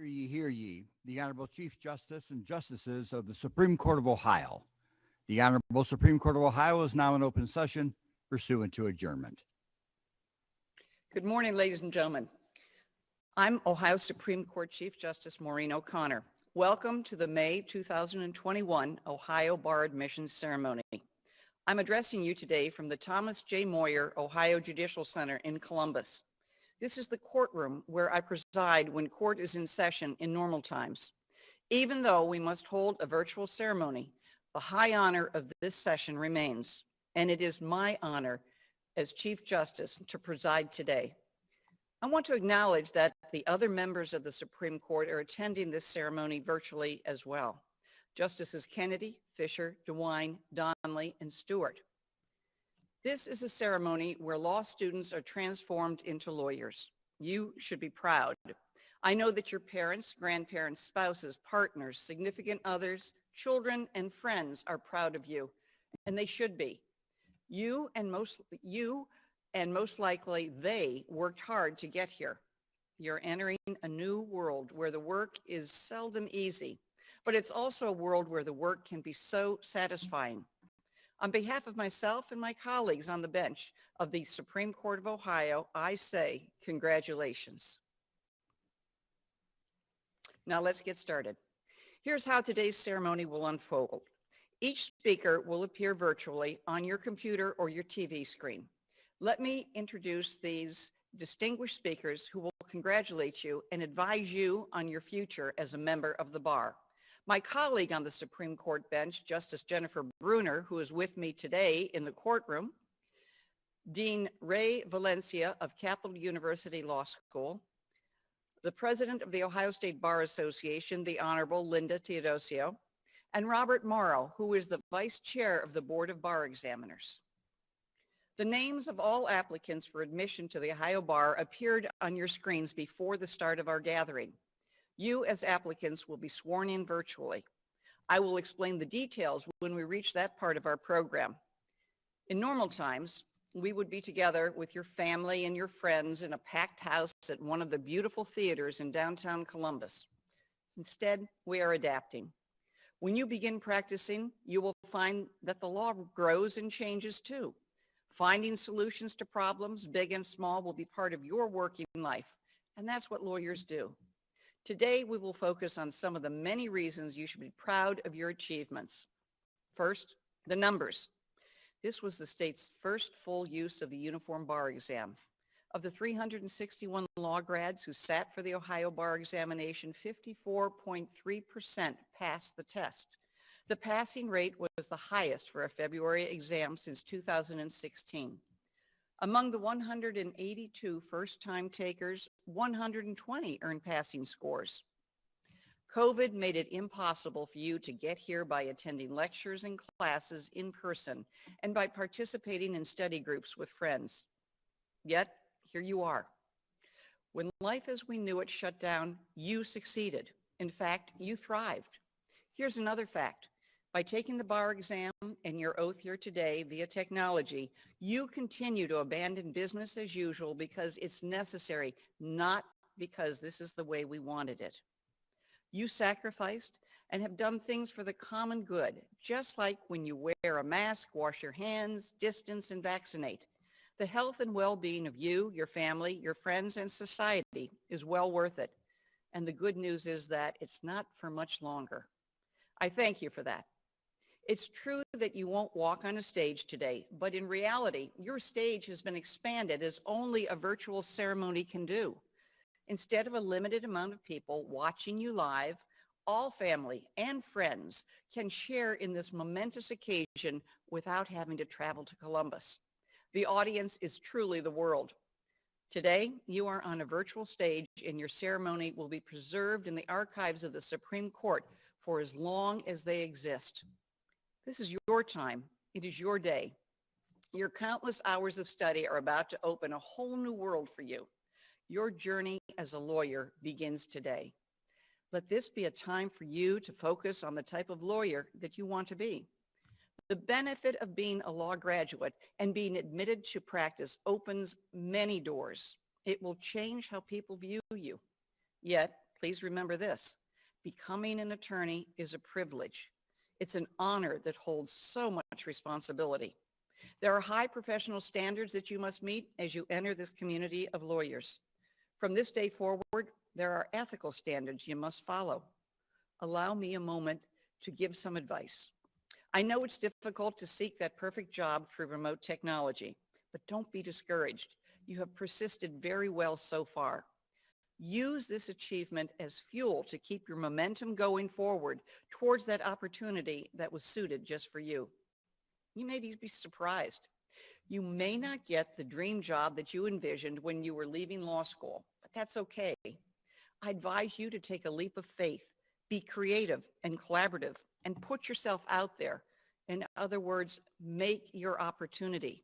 Hear ye, the Honorable Chief Justice and Justices of the Supreme Court of Ohio. The Honorable Supreme Court of Ohio is now in open session pursuant to adjournment. Good morning, ladies and gentlemen. I'm Ohio Supreme Court Chief Justice Maureen O'Connor. Welcome to the May 2021 Ohio Bar Admissions Ceremony. I'm addressing you today from the Thomas J. Moyer Ohio Judicial Center in Columbus. This is the courtroom where I preside when court is in session in normal times. Even though we must hold a virtual ceremony, the high honor of this session remains, and it is my honor as Chief Justice to preside today. I want to acknowledge that the other members of the Supreme Court are attending this ceremony virtually as well. Justices Kennedy, Fisher, DeWine, Donnelly, and Stewart. This is a ceremony where law students are transformed into lawyers. You should be proud. I know that your parents, grandparents, spouses, partners, significant others, children, and friends are proud of you, and they should be. You and most likely they worked hard to get here. You're entering a new world where the work is seldom easy, but it's also a world where the work can be so satisfying. On behalf of myself and my colleagues on the bench of the Supreme Court of Ohio, I say congratulations. Now let's get started. Here's how today's ceremony will unfold. Each speaker will appear virtually on your computer or your TV screen. Let me introduce these distinguished speakers who will congratulate you and advise you on your future as a member of the bar. My colleague on the Supreme Court bench, Justice Jennifer Bruner, who is with me today in the courtroom, Dean Valencia of Capital University Law School, the President of the Ohio State Bar Association, the Honorable Linda Theodosio, and Robert Morrow, who is the Vice Chair of the Board of Bar Examiners. The names of all applicants for admission to the Ohio Bar appeared on your screens before the start of our gathering. You as applicants will be sworn in virtually. I will explain the details when we reach that part of our program. In normal times, we would be together with your family and your friends in a packed house at one of the beautiful theaters in downtown Columbus. Instead, we are adapting. When you begin practicing, you will find that the law grows and changes too. Finding solutions to problems, big and small, will be part of your working life, and that's what lawyers do. Today, we will focus on some of the many reasons you should be proud of your achievements. First, the numbers. This was the state's first full use of the uniform bar exam. Of the 361 law grads who sat for the Ohio bar examination, 54.3% passed the test. The passing rate was the highest for a February exam since 2016. Among the 182 first-time takers, 120 earned passing scores. COVID made it impossible for you to get here by attending lectures and classes in person and by participating in study groups with friends. Yet, here you are. When life as we knew it shut down, you succeeded. In fact, you thrived. Here's another fact. By taking the bar exam and your oath here today via technology, you continue to abandon business as usual because it's necessary, not because this is the way we wanted it. You sacrificed and have done things for the common good, just like when you wear a mask, wash your hands, distance, and vaccinate. The health and well-being of you, your family, your friends, and society is well worth it. And the good news is that it's not for much longer. I thank you for that. It's true that you won't walk on a stage today, but in reality, your stage has been expanded as only a virtual ceremony can do. Instead of a limited amount of people watching you live, all family and friends can share in this momentous occasion without having to travel to Columbus. The audience is truly the world. Today, you are on a virtual stage and your ceremony will be preserved in the archives of the Supreme Court for as long as they exist. This is your time. It is your day. Your countless hours of study are about to open a whole new world for you. Your journey as a lawyer begins today. Let this be a time for you to focus on the type of lawyer that you want to be. The benefit of being a law graduate and being admitted to practice opens many doors. It will change how people view you. Yet, please remember this: becoming an attorney is a privilege. It's an honor that holds so much responsibility. There are high professional standards that you must meet as you enter this community of lawyers. From this day forward, there are ethical standards you must follow. Allow me a moment to give some advice. I know it's difficult to seek that perfect job through remote technology, but don't be discouraged. You have persisted very well so far. Use this achievement as fuel to keep your momentum going forward towards that opportunity that was suited just for you. You may be surprised. You may not get the dream job that you envisioned when you were leaving law school, but that's okay. I advise you to take a leap of faith, be creative and collaborative, and put yourself out there. In other words, make your opportunity.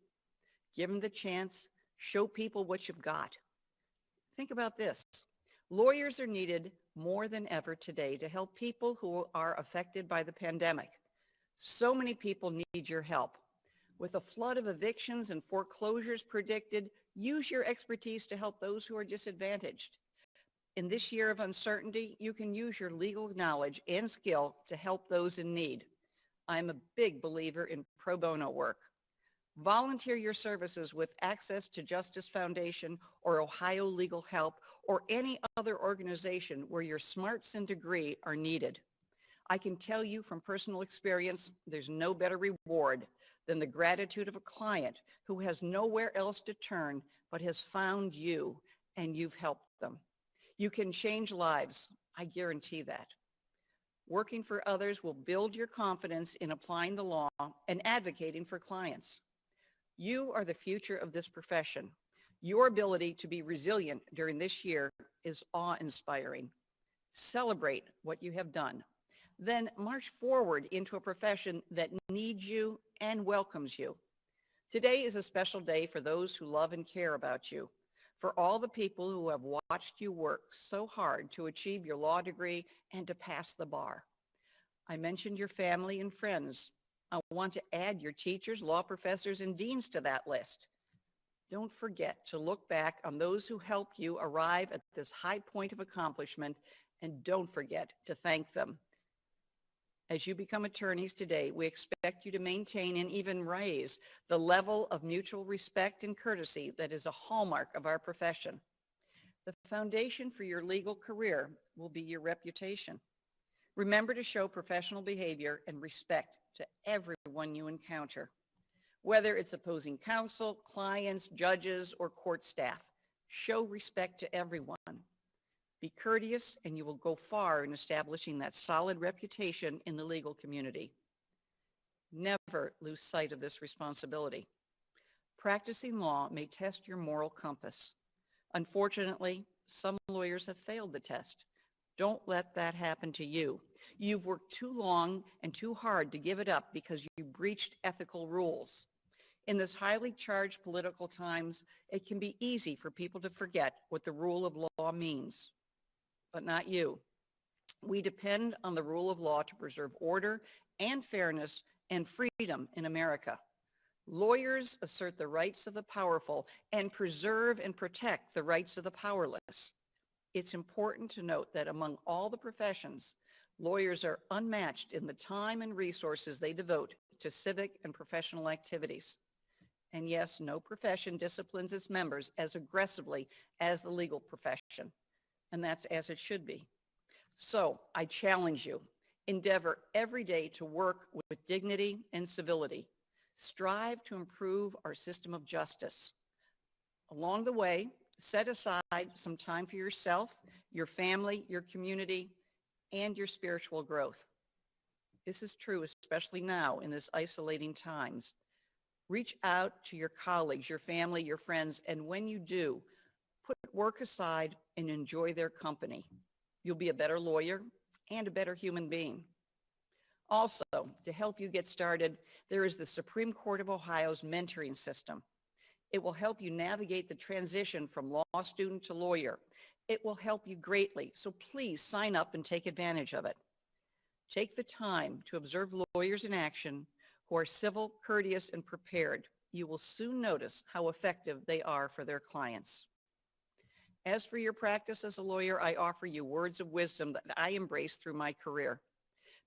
Give them the chance, show people what you've got. Think about this. Lawyers are needed more than ever today to help people who are affected by the pandemic. So many people need your help. With a flood of evictions and foreclosures predicted, use your expertise to help those who are disadvantaged. In this year of uncertainty, you can use your legal knowledge and skill to help those in need. I'm a big believer in pro bono work. Volunteer your services with Access to Justice Foundation or Ohio Legal Help or any other organization where your smarts and degree are needed. I can tell you from personal experience, there's no better reward than the gratitude of a client who has nowhere else to turn but has found you and you've helped them. You can change lives, I guarantee that. Working for others will build your confidence in applying the law and advocating for clients. You are the future of this profession. Your ability to be resilient during this year is awe-inspiring. Celebrate what you have done. Then march forward into a profession that needs you and welcomes you. Today is a special day for those who love and care about you, for all the people who have watched you work so hard to achieve your law degree and to pass the bar. I mentioned your family and friends. I want to add your teachers, law professors, and deans to that list. Don't forget to look back on those who helped you arrive at this high point of accomplishment, and don't forget to thank them. As you become attorneys today, we expect you to maintain and even raise the level of mutual respect and courtesy that is a hallmark of our profession. The foundation for your legal career will be your reputation. Remember to show professional behavior and respect to everyone you encounter. Whether it's opposing counsel, clients, judges, or court staff, show respect to everyone. Be courteous, and you will go far in establishing that solid reputation in the legal community. Never lose sight of this responsibility. Practicing law may test your moral compass. Unfortunately, some lawyers have failed the test. Don't let that happen to you. You've worked too long and too hard to give it up because you breached ethical rules. In this highly charged political times, it can be easy for people to forget what the rule of law means. But not you. We depend on the rule of law to preserve order and fairness and freedom in America. Lawyers assert the rights of the powerful and preserve and protect the rights of the powerless. It's important to note that among all the professions, lawyers are unmatched in the time and resources they devote to civic and professional activities. And yes, no profession disciplines its members as aggressively as the legal profession, and that's as it should be. So I challenge you, endeavor every day to work with dignity and civility. Strive to improve our system of justice. Along the way, set aside some time for yourself, your family, your community, and your spiritual growth. This is true, especially now in this isolating times. Reach out to your colleagues, your family, your friends, and when you do, put work aside and enjoy their company. You'll be a better lawyer and a better human being. Also, to help you get started, there is the Supreme Court of Ohio's mentoring system. It will help you navigate the transition from law student to lawyer. It will help you greatly, so please sign up and take advantage of it. Take the time to observe lawyers in action who are civil, courteous, and prepared. You will soon notice how effective they are for their clients. As for your practice as a lawyer, I offer you words of wisdom that I embraced through my career.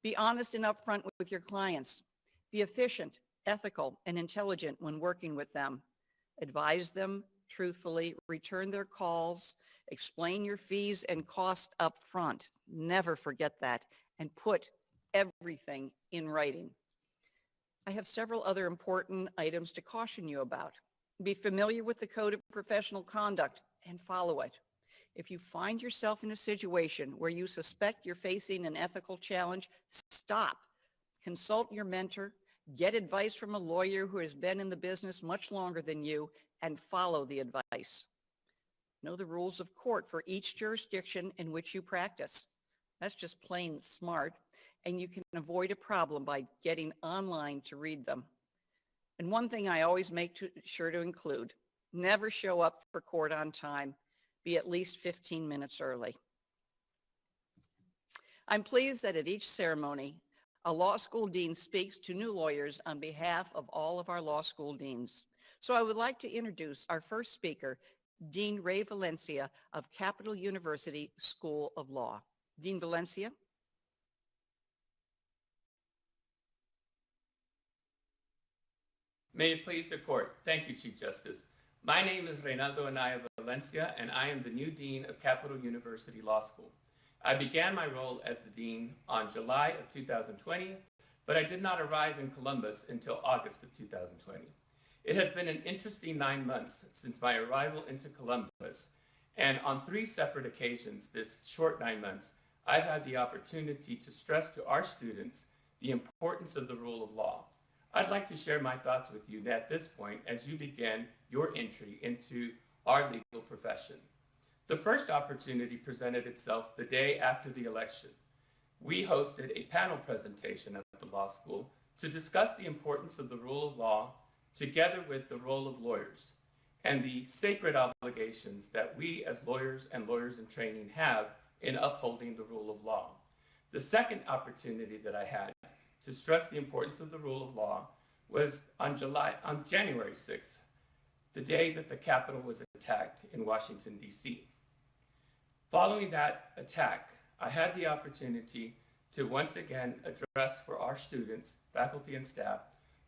Be honest and upfront with your clients. Be efficient, ethical, and intelligent when working with them. Advise them truthfully, return their calls, explain your fees and costs up front. Never forget that, and put everything in writing. I have several other important items to caution you about. Be familiar with the Code of Professional Conduct and follow it. If you find yourself in a situation where you suspect you're facing an ethical challenge, stop. Consult your mentor, get advice from a lawyer who has been in the business much longer than you, and follow the advice. Know the rules of court for each jurisdiction in which you practice. That's just plain smart, and you can avoid a problem by getting online to read them. And one thing I always make sure to include, never show up for court on time. Be at least 15 minutes early. I'm pleased that at each ceremony, a law school dean speaks to new lawyers on behalf of all of our law school deans. So I would like to introduce our first speaker, Dean Ray Valencia of Capital University School of Law. Dean Valencia. May it please the court. Thank you, Chief Justice. My name is Reynaldo Anaya Valencia, and I am the new Dean of Capital University Law School. I began my role as the Dean on July of 2020, but I did not arrive in Columbus until August of 2020. It has been an interesting 9 months since my arrival into Columbus, and on 3 separate occasions this short 9 months, I've had the opportunity to stress to our students the importance of the rule of law. I'd like to share my thoughts with you at this point as you begin your entry into our legal profession. The first opportunity presented itself the day after the election. We hosted a panel presentation at the law school to discuss the importance of the rule of law together with the role of lawyers and the sacred obligations that we as lawyers and lawyers in training have in upholding the rule of law. The second opportunity that I had to stress the importance of the rule of law was on January 6th, the day that the Capitol was attacked in Washington, D.C. Following that attack, I had the opportunity to once again address for our students, faculty, and staff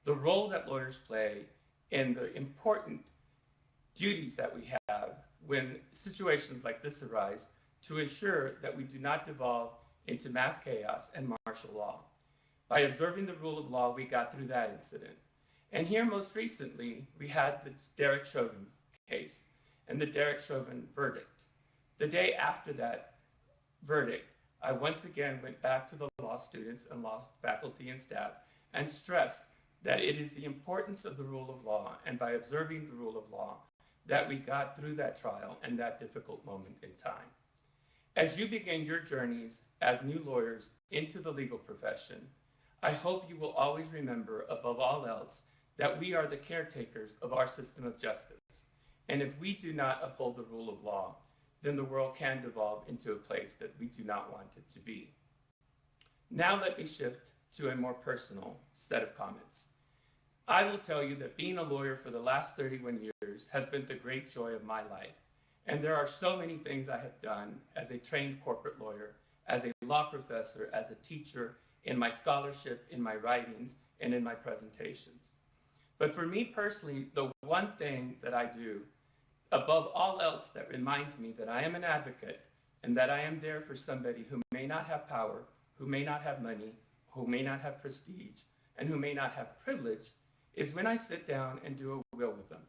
the role that lawyers play in the important duties that we have when situations like this arise to ensure that we do not devolve into mass chaos and martial law. By observing the rule of law, we got through that incident. And here most recently, we had the Derek Chauvin case and the Derek Chauvin verdict. The day after that verdict, I once again went back to the law students and law faculty and staff and stressed that it is the importance of the rule of law, and by observing the rule of law, that we got through that trial and that difficult moment in time. As you begin your journeys as new lawyers into the legal profession, I hope you will always remember, above all else, that we are the caretakers of our system of justice. And if we do not uphold the rule of law, then the world can devolve into a place that we do not want it to be. Now let me shift to a more personal set of comments. I will tell you that being a lawyer for the last 31 years has been the great joy of my life. And there are so many things I have done as a trained corporate lawyer, as a law professor, as a teacher, in my scholarship, in my writings, and in my presentations. But for me personally, the one thing that I do, above all else, that reminds me that I am an advocate and that I am there for somebody who may not have power, who may not have money, who may not have prestige, and who may not have privilege, is when I sit down and do a will with them.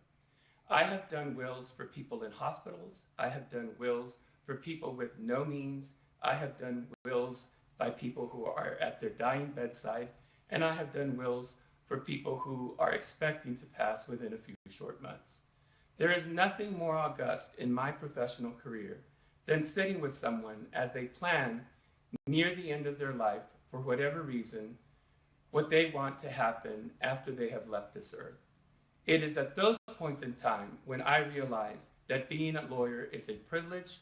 I have done wills for people in hospitals. I have done wills for people with no means. I have done wills by people who are at their dying bedside, and I have done wills for people who are expecting to pass within a few short months. There is nothing more august in my professional career than sitting with someone as they plan near the end of their life, for whatever reason, what they want to happen after they have left this earth. It is at those points in time when I realize that being a lawyer is a privilege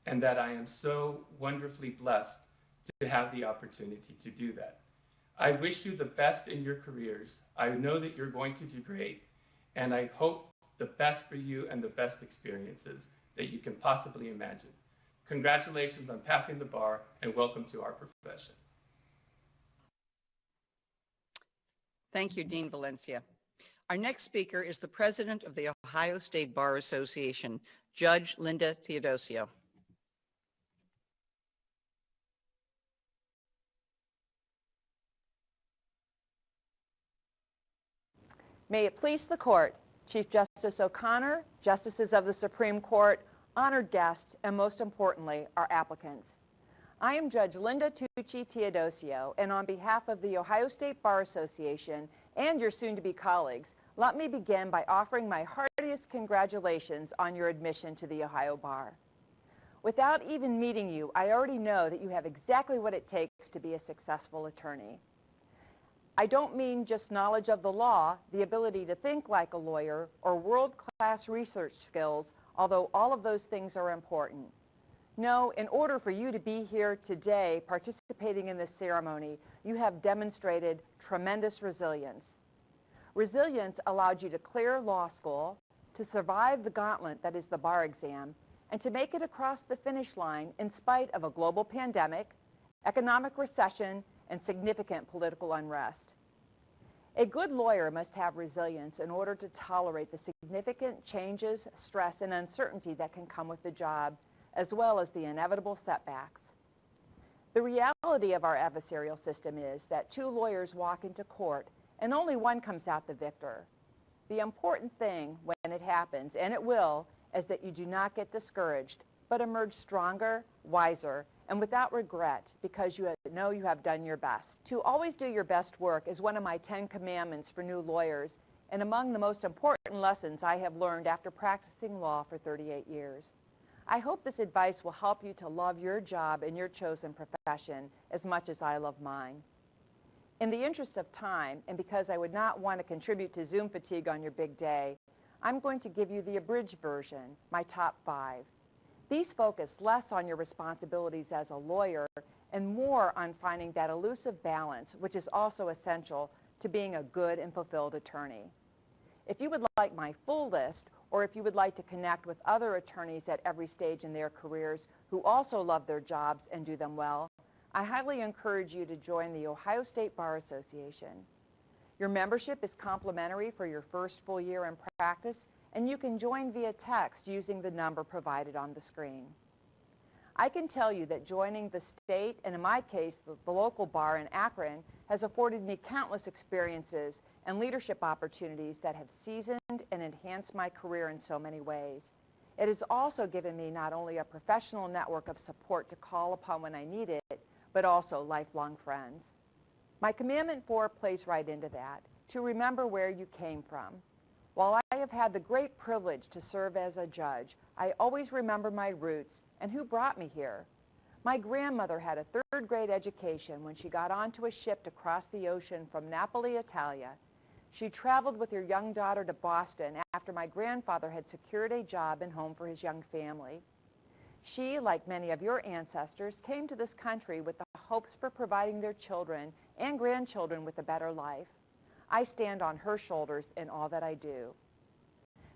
and that I am so wonderfully blessed to have the opportunity to do that. I wish you the best in your careers. I know that you're going to do great, and I hope the best for you and the best experiences that you can possibly imagine. Congratulations on passing the bar and welcome to our profession. Thank you, Dean Valencia. Our next speaker is the president of the Ohio State Bar Association, Judge Linda Theodosio. May it please the court, Chief Justice O'Connor, Justices of the Supreme Court, honored guests, and most importantly, our applicants. I am Judge Linda Theodosio, and on behalf of the Ohio State Bar Association and your soon-to-be colleagues, let me begin by offering my heartiest congratulations on your admission to the Ohio Bar. Without even meeting you, I already know that you have exactly what it takes to be a successful attorney. I don't mean just knowledge of the law, the ability to think like a lawyer, or world-class research skills, although all of those things are important. No, in order for you to be here today participating in this ceremony, you have demonstrated tremendous resilience. Resilience allowed you to clear law school, to survive the gauntlet that is the bar exam, and to make it across the finish line in spite of a global pandemic, economic recession, and significant political unrest. A good lawyer must have resilience in order to tolerate the significant changes, stress, and uncertainty that can come with the job, as well as the inevitable setbacks. The reality of our adversarial system is that two lawyers walk into court and only one comes out the victor. The important thing when it happens, and it will, is that you do not get discouraged, but emerge stronger, wiser, and without regret because you know you have done your best. To always do your best work is one of my 10 commandments for new lawyers, and among the most important lessons I have learned after practicing law for 38 years. I hope this advice will help you to love your job and your chosen profession as much as I love mine. In the interest of time, and because I would not want to contribute to Zoom fatigue on your big day, I'm going to give you the abridged version, my top 5. These focus less on your responsibilities as a lawyer and more on finding that elusive balance, which is also essential to being a good and fulfilled attorney. If you would like my full list, or if you would like to connect with other attorneys at every stage in their careers who also love their jobs and do them well, I highly encourage you to join the Ohio State Bar Association. Your membership is complimentary for your first full year in practice, and you can join via text using the number provided on the screen. I can tell you that joining the state, and in my case, the local bar in Akron, has afforded me countless experiences and leadership opportunities that have seasoned and enhanced my career in so many ways. It has also given me not only a professional network of support to call upon when I need it, but also lifelong friends. My commandment 4 plays right into that, to remember where you came from. While I have had the great privilege to serve as a judge, I always remember my roots and who brought me here. My grandmother had a 3rd grade education when she got onto a ship to cross the ocean from Napoli, Italia. She traveled with her young daughter to Boston after my grandfather had secured a job and home for his young family. She, like many of your ancestors, came to this country with the hopes for providing their children and grandchildren with a better life. I stand on her shoulders in all that I do.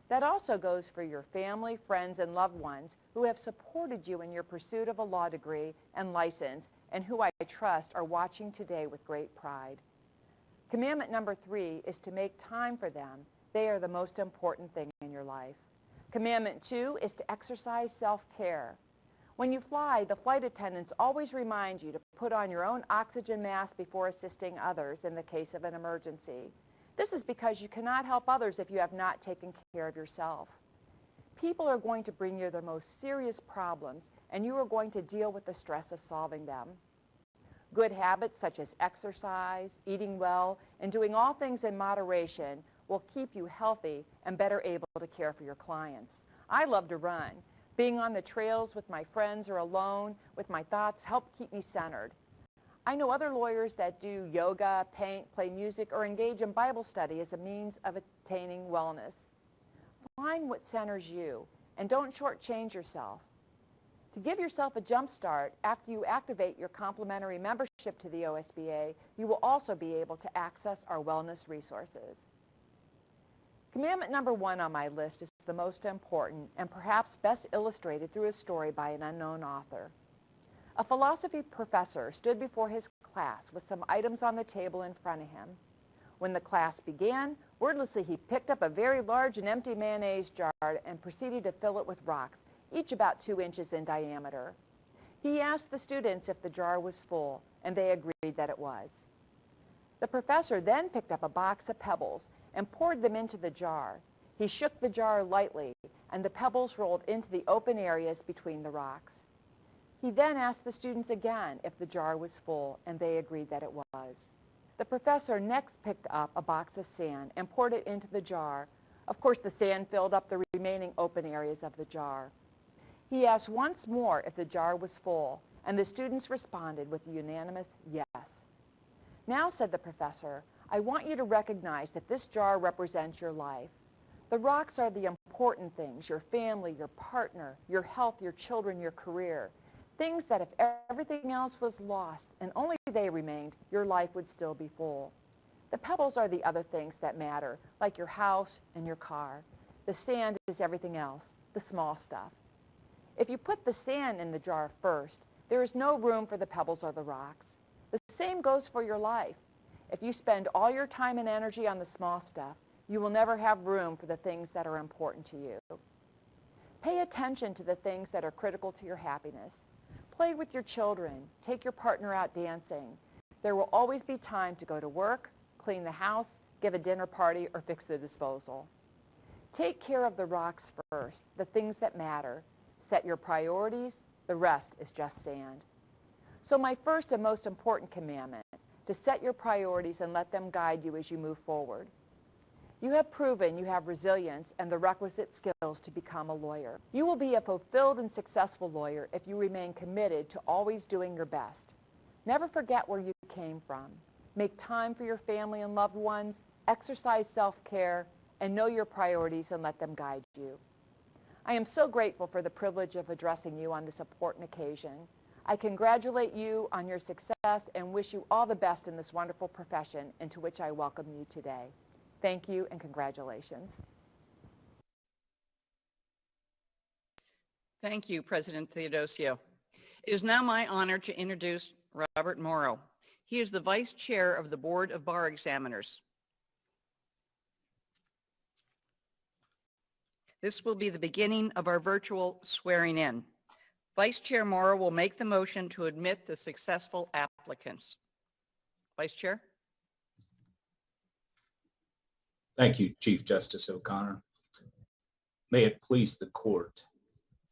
That also goes for your family, friends, and loved ones who have supported you in your pursuit of a law degree and license, and who I trust are watching today with great pride. Commandment number 3 is to make time for them. They are the most important thing in your life. Commandment 2 is to exercise self-care. When you fly, the flight attendants always remind you to put on your own oxygen mask before assisting others in the case of an emergency. This is because you cannot help others if you have not taken care of yourself. People are going to bring you their most serious problems, and you are going to deal with the stress of solving them. Good habits such as exercise, eating well, and doing all things in moderation will keep you healthy and better able to care for your clients. I love to run. Being on the trails with my friends or alone with my thoughts help keep me centered. I know other lawyers that do yoga, paint, play music, or engage in Bible study as a means of attaining wellness. Find what centers you, and don't shortchange yourself. To give yourself a jump start, after you activate your complimentary membership to the OSBA, you will also be able to access our wellness resources. Commandment number 1 on my list is the most important and perhaps best illustrated through a story by an unknown author. A philosophy professor stood before his class with some items on the table in front of him. When the class began, wordlessly he picked up a very large and empty mayonnaise jar and proceeded to fill it with rocks, each about 2 inches in diameter. He asked the students if the jar was full, and they agreed that it was. The professor then picked up a box of pebbles and poured them into the jar. He shook the jar lightly, and the pebbles rolled into the open areas between the rocks. He then asked the students again if the jar was full, and they agreed that it was. The professor next picked up a box of sand and poured it into the jar. Of course, the sand filled up the remaining open areas of the jar. He asked once more if the jar was full, and the students responded with a unanimous yes. Now, said the professor, I want you to recognize that this jar represents your life. The rocks are the important things, your family, your partner, your health, your children, your career. Things that if everything else was lost and only they remained, your life would still be full. The pebbles are the other things that matter, like your house and your car. The sand is everything else, the small stuff. If you put the sand in the jar first, there is no room for the pebbles or the rocks. The same goes for your life. If you spend all your time and energy on the small stuff, you will never have room for the things that are important to you. Pay attention to the things that are critical to your happiness. Play with your children. Take your partner out dancing. There will always be time to go to work, clean the house, give a dinner party, or fix the disposal. Take care of the rocks first, the things that matter. Set your priorities. The rest is just sand. So my first and most important commandment, to set your priorities and let them guide you as you move forward. You have proven you have resilience and the requisite skills to become a lawyer. You will be a fulfilled and successful lawyer if you remain committed to always doing your best. Never forget where you came from. Make time for your family and loved ones, exercise self-care, and know your priorities and let them guide you. I am so grateful for the privilege of addressing you on this important occasion. I congratulate you on your success and wish you all the best in this wonderful profession into which I welcome you today. Thank you and congratulations. Thank you, President Theodosio. It is now my honor to introduce Robert Morrow. He is the Vice Chair of the Board of Bar Examiners. This will be the beginning of our virtual swearing in. Vice Chair Morrow will make the motion to admit the successful applicants. Vice Chair? Thank you, Chief Justice O'Connor. May it please the court,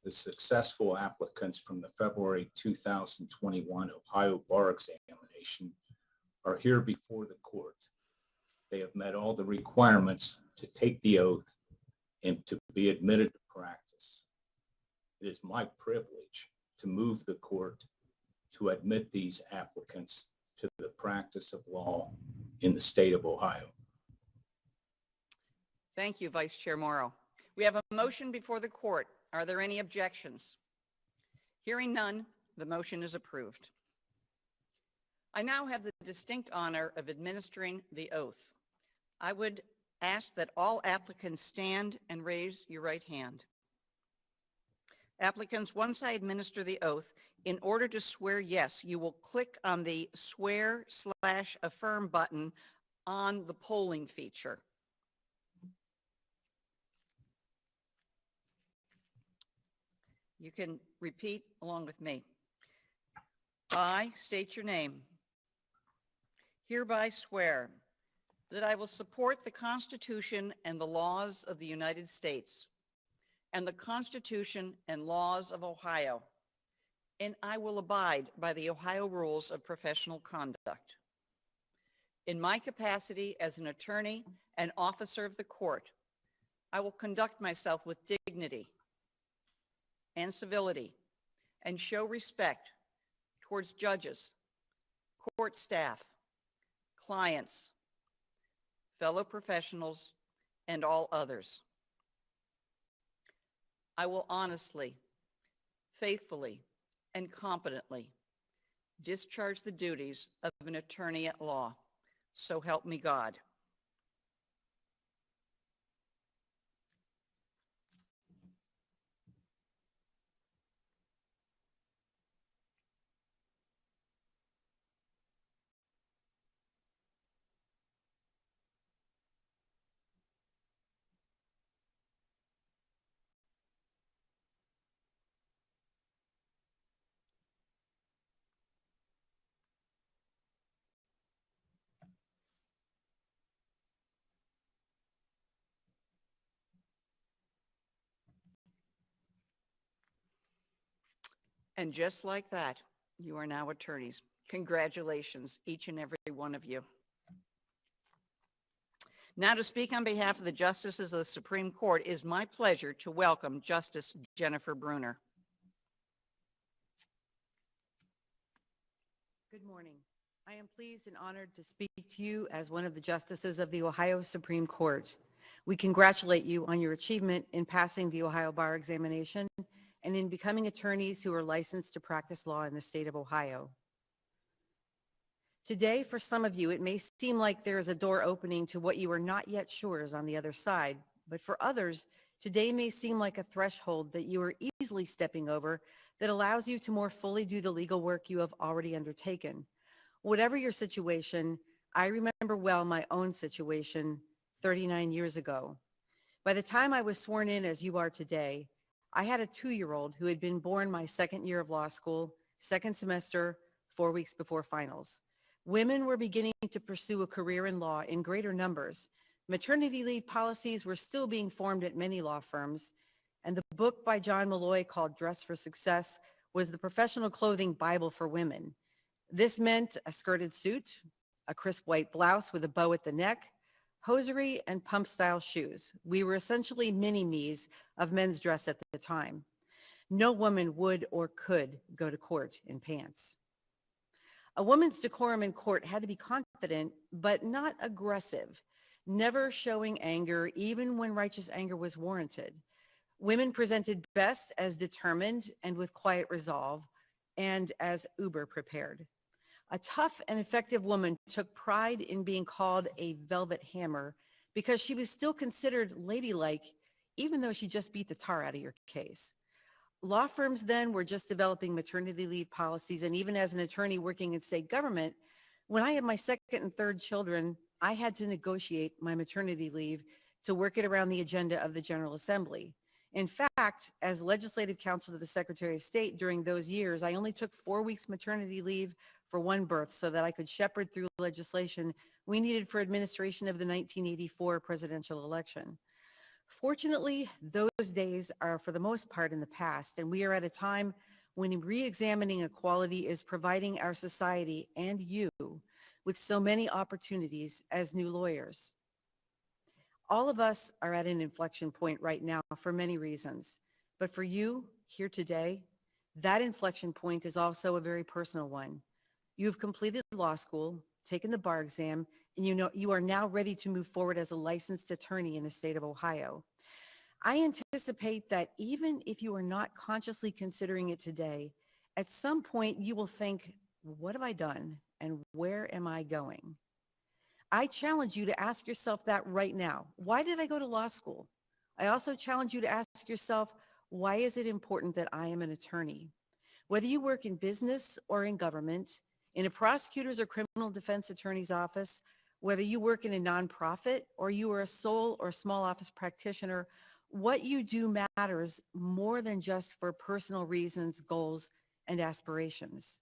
the successful applicants from the February 2021 Ohio Bar Examination are here before the court. They have met all the requirements to take the oath and to be admitted to practice. It is my privilege to move the court to admit these applicants to the practice of law in the state of Ohio. Thank you, Vice Chair Morrow. We have a motion before the court. Are there any objections? Hearing none, the motion is approved. I now have the distinct honor of administering the oath. I would ask that all applicants stand and raise your right hand. Applicants, once I administer the oath, in order to swear yes, you will click on the swear/affirm button on the polling feature. You can repeat along with me. I state your name. Hereby swear that I will support the Constitution and the laws of the United States and the Constitution and laws of Ohio, and I will abide by the Ohio rules of professional conduct. In my capacity as an attorney and officer of the court, I will conduct myself with dignity and civility and show respect towards judges, court staff, clients, fellow professionals, and all others. I will honestly, faithfully, and competently discharge the duties of an attorney at law. So help me God. And just like that, you are now attorneys. Congratulations, each and every one of you. Now to speak on behalf of the justices of the Supreme Court, it is my pleasure to welcome Justice Jennifer Bruner. Good morning. I am pleased and honored to speak to you as one of the justices of the Ohio Supreme Court. We congratulate you on your achievement in passing the Ohio bar examination and in becoming attorneys who are licensed to practice law in the state of Ohio. Today, for some of you, it may seem like there is a door opening to what you are not yet sure is on the other side, but for others, today may seem like a threshold that you are easily stepping over that allows you to more fully do the legal work you have already undertaken. Whatever your situation, I remember well my own situation 39 years ago. By the time I was sworn in as you are today, I had a 2-year-old who had been born my second year of law school, second semester, 4 weeks before finals. Women were beginning to pursue a career in law in greater numbers. Maternity leave policies were still being formed at many law firms, and the book by John Malloy called Dress for Success was the professional clothing Bible for women. This meant a skirted suit, a crisp white blouse with a bow at the neck, hosiery, and pump-style shoes. We were essentially mini-me's of men's dress at the time. No woman would or could go to court in pants. A woman's decorum in court had to be confident, but not aggressive, never showing anger, even when righteous anger was warranted. Women presented best as determined and with quiet resolve, and as uber prepared. A tough and effective woman took pride in being called a velvet hammer because she was still considered ladylike, even though she just beat the tar out of your case. Law firms then were just developing maternity leave policies, and even as an attorney working in state government, when I had my second and third children, I had to negotiate my maternity leave to work it around the agenda of the General Assembly. In fact, as legislative counsel to the Secretary of State during those years, I only took 4 weeks maternity leave for one birth so that I could shepherd through legislation we needed for administration of the 1984 presidential election. Fortunately, those days are for the most part in the past, and we are at a time when re-examining equality is providing our society and you with so many opportunities as new lawyers. All of us are at an inflection point right now for many reasons, but for you here today, that inflection point is also a very personal one. You've completed law school, taken the bar exam, and you are now ready to move forward as a licensed attorney in the state of Ohio. I anticipate that even if you are not consciously considering it today, at some point you will think, what have I done and where am I going? I challenge you to ask yourself that right now. Why did I go to law school? I also challenge you to ask yourself, why is it important that I am an attorney? Whether you work in business or in government, in a prosecutor's or criminal defense attorney's office, whether you work in a nonprofit or you are a sole or small office practitioner, what you do matters more than just for personal reasons, goals, and aspirations.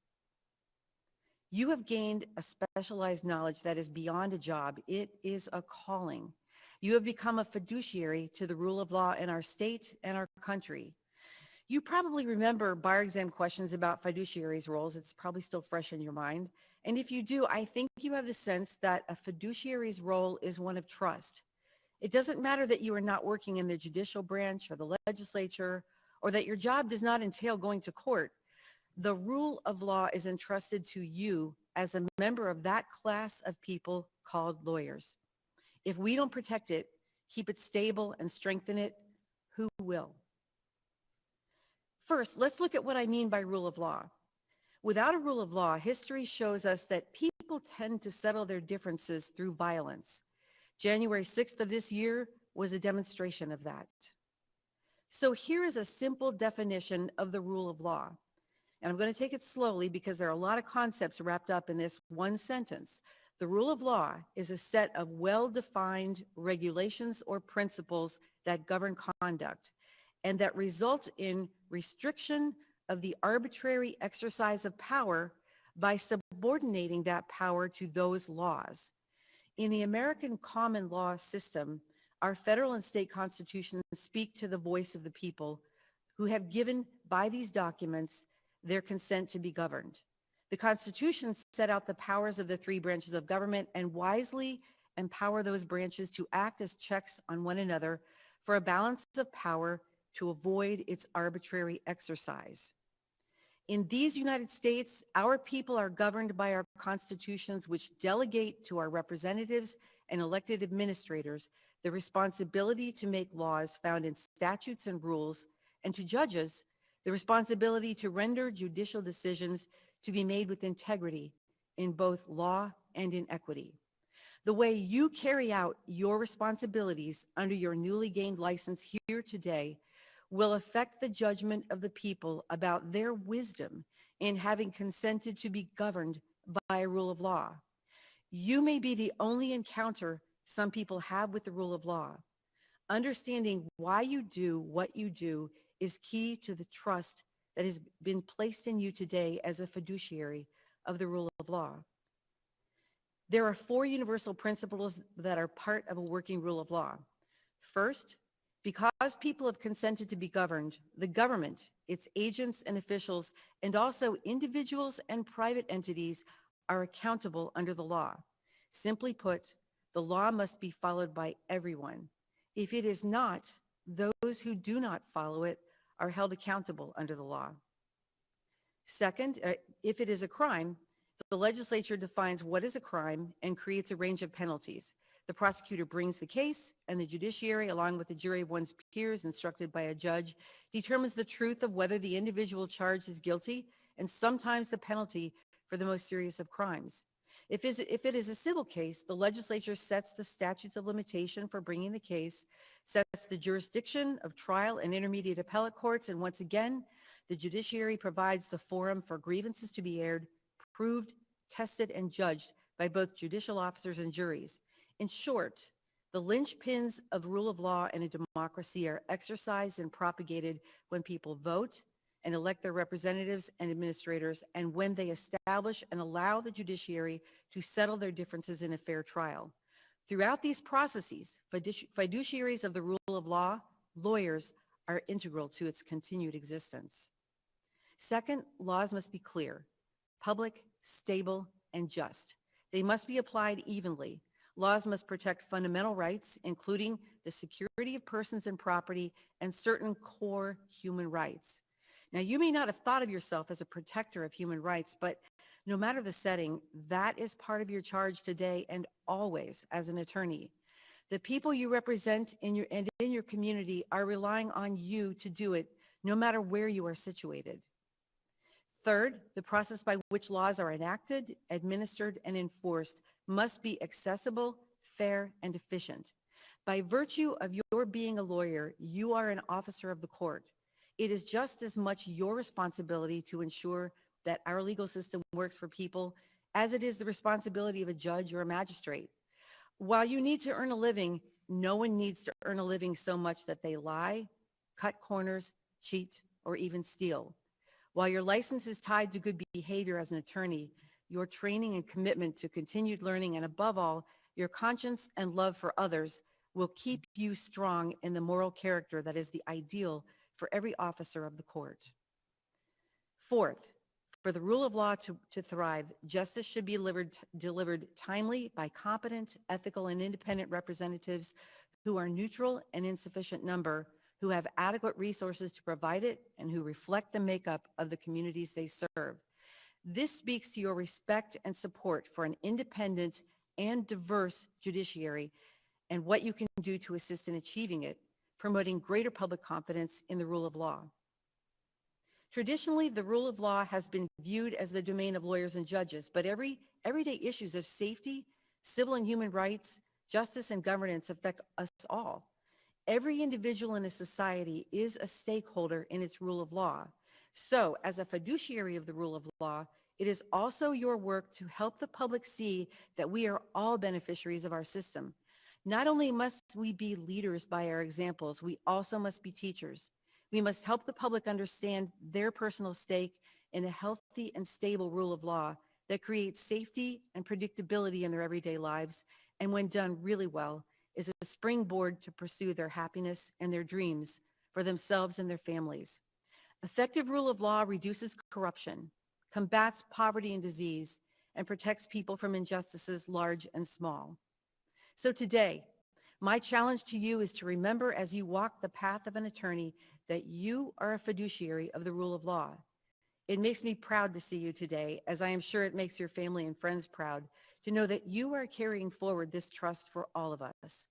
You have gained a specialized knowledge that is beyond a job. It is a calling. You have become a fiduciary to the rule of law in our state and our country. You probably remember bar exam questions about fiduciaries' roles. It's probably still fresh in your mind. And if you do, I think you have the sense that a fiduciary's role is one of trust. It doesn't matter that you are not working in the judicial branch or the legislature, or that your job does not entail going to court. The rule of law is entrusted to you as a member of that class of people called lawyers. If we don't protect it, keep it stable, and strengthen it, who will? First, let's look at what I mean by rule of law. Without a rule of law, history shows us that people tend to settle their differences through violence. January 6th of this year was a demonstration of that. So here is a simple definition of the rule of law. And I'm going to take it slowly because there are a lot of concepts wrapped up in this one sentence. The rule of law is a set of well-defined regulations or principles that govern conduct and that result in restriction of the arbitrary exercise of power by subordinating that power to those laws. In the American common law system, our federal and state constitutions speak to the voice of the people who have given by these documents their consent to be governed. The Constitution set out the powers of the three branches of government and wisely empower those branches to act as checks on one another for a balance of power to avoid its arbitrary exercise. In these United States, our people are governed by our constitutions, which delegate to our representatives and elected administrators the responsibility to make laws found in statutes and rules, and to judges the responsibility to render judicial decisions to be made with integrity in both law and in equity. The way you carry out your responsibilities under your newly gained license here today will affect the judgment of the people about their wisdom in having consented to be governed by a rule of law. You may be the only encounter some people have with the rule of law. Understanding why you do what you do is key to the trust that has been placed in you today as a fiduciary of the rule of law. There are 4 universal principles that are part of a working rule of law. First, because people have consented to be governed, the government, its agents and officials, and also individuals and private entities are accountable under the law. Simply put, the law must be followed by everyone. If it is not, those who do not follow it are held accountable under the law. Second, if it is a crime, the legislature defines what is a crime and creates a range of penalties. The prosecutor brings the case, and the judiciary, along with a jury of one's peers instructed by a judge, determines the truth of whether the individual charged is guilty, and sometimes the penalty for the most serious of crimes. If it is a civil case, the legislature sets the statutes of limitation for bringing the case, sets the jurisdiction of trial and intermediate appellate courts, and once again, the judiciary provides the forum for grievances to be aired, proved, tested, and judged by both judicial officers and juries. In short, the linchpins of rule of law and a democracy are exercised and propagated when people vote and elect their representatives and administrators, and when they establish and allow the judiciary to settle their differences in a fair trial. Throughout these processes, fiduciaries of the rule of law, lawyers, are integral to its continued existence. Second, laws must be clear, public, stable, and just. They must be applied evenly. Laws must protect fundamental rights, including the security of persons and property and certain core human rights. Now, you may not have thought of yourself as a protector of human rights, but no matter the setting, that is part of your charge today and always as an attorney. The people you represent in your community are relying on you to do it, no matter where you are situated. Third, the process by which laws are enacted, administered, and enforced must be accessible, fair, and efficient. By virtue of your being a lawyer, you are an officer of the court. It is just as much your responsibility to ensure that our legal system works for people as it is the responsibility of a judge or a magistrate. While you need to earn a living, no one needs to earn a living so much that they lie, cut corners, cheat, or even steal. While your license is tied to good behavior as an attorney, your training and commitment to continued learning, and above all, your conscience and love for others will keep you strong in the moral character that is the ideal for every officer of the court. Fourth, for the rule of law to thrive, justice should be delivered timely by competent, ethical, and independent representatives who are neutral and in sufficient number, who have adequate resources to provide it, and who reflect the makeup of the communities they serve. This speaks to your respect and support for an independent and diverse judiciary and what you can do to assist in achieving it, promoting greater public confidence in the rule of law. Traditionally, the rule of law has been viewed as the domain of lawyers and judges, but everyday issues of safety, civil and human rights, justice, and governance affect us all. Every individual in a society is a stakeholder in its rule of law. So, as a fiduciary of the rule of law, it is also your work to help the public see that we are all beneficiaries of our system. Not only must we be leaders by our examples, we also must be teachers. We must help the public understand their personal stake in a healthy and stable rule of law that creates safety and predictability in their everyday lives, and when done really well, is a springboard to pursue their happiness and their dreams for themselves and their families. Effective rule of law reduces corruption, combats poverty and disease, and protects people from injustices large and small. So today, my challenge to you is to remember as you walk the path of an attorney that you are a fiduciary of the rule of law. It makes me proud to see you today, as I am sure it makes your family and friends proud to know that you are carrying forward this trust for all of us.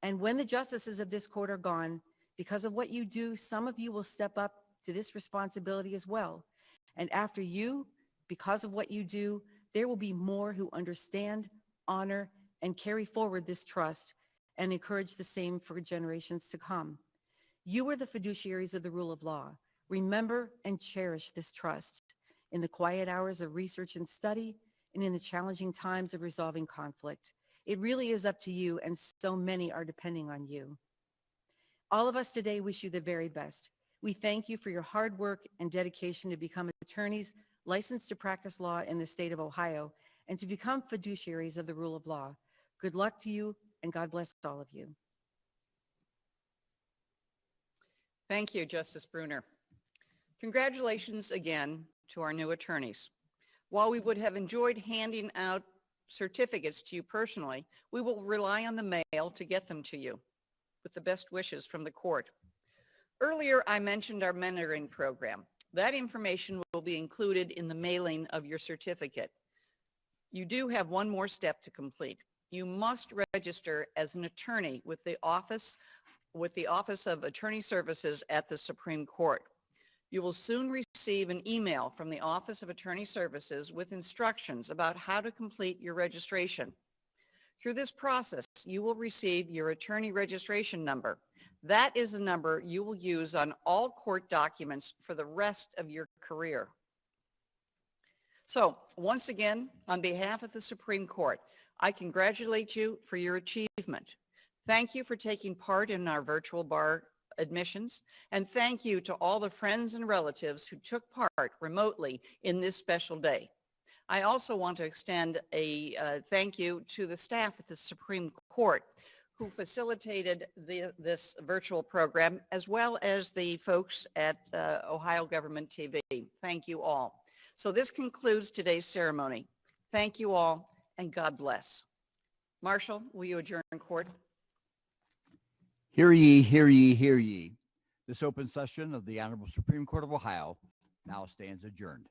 And when the justices of this court are gone, because of what you do, some of you will step up to this responsibility as well. And after you, because of what you do, there will be more who understand, honor, and carry forward this trust and encourage the same for generations to come. You are the fiduciaries of the rule of law. Remember and cherish this trust in the quiet hours of research and study and in the challenging times of resolving conflict. It really is up to you, and so many are depending on you. All of us today wish you the very best. We thank you for your hard work and dedication to become attorneys licensed to practice law in the state of Ohio and to become fiduciaries of the rule of law. Good luck to you, and God bless all of you. Thank you, Justice Bruner. Congratulations again to our new attorneys. While we would have enjoyed handing out certificates to you personally, we will rely on the mail to get them to you with the best wishes from the court. Earlier, I mentioned our mentoring program. That information will be included in the mailing of your certificate. You do have one more step to complete. You must register as an attorney with the Office of Attorney Services at the Supreme Court. You will soon receive an email from the Office of Attorney Services with instructions about how to complete your registration. Through this process, you will receive your attorney registration number. That is the number you will use on all court documents for the rest of your career. So, once again, on behalf of the Supreme Court, I congratulate you for your achievement. Thank you for taking part in our virtual bar admissions, and thank you to all the friends and relatives who took part remotely in this special day. I also want to extend a thank you to the staff at the Supreme Court who facilitated this virtual program, as well as the folks at Ohio Government TV. Thank you all. So this concludes today's ceremony. Thank you all, and God bless. Marshall, will you adjourn court? Hear ye, hear ye, hear ye. This open session of the Honorable Supreme Court of Ohio now stands adjourned.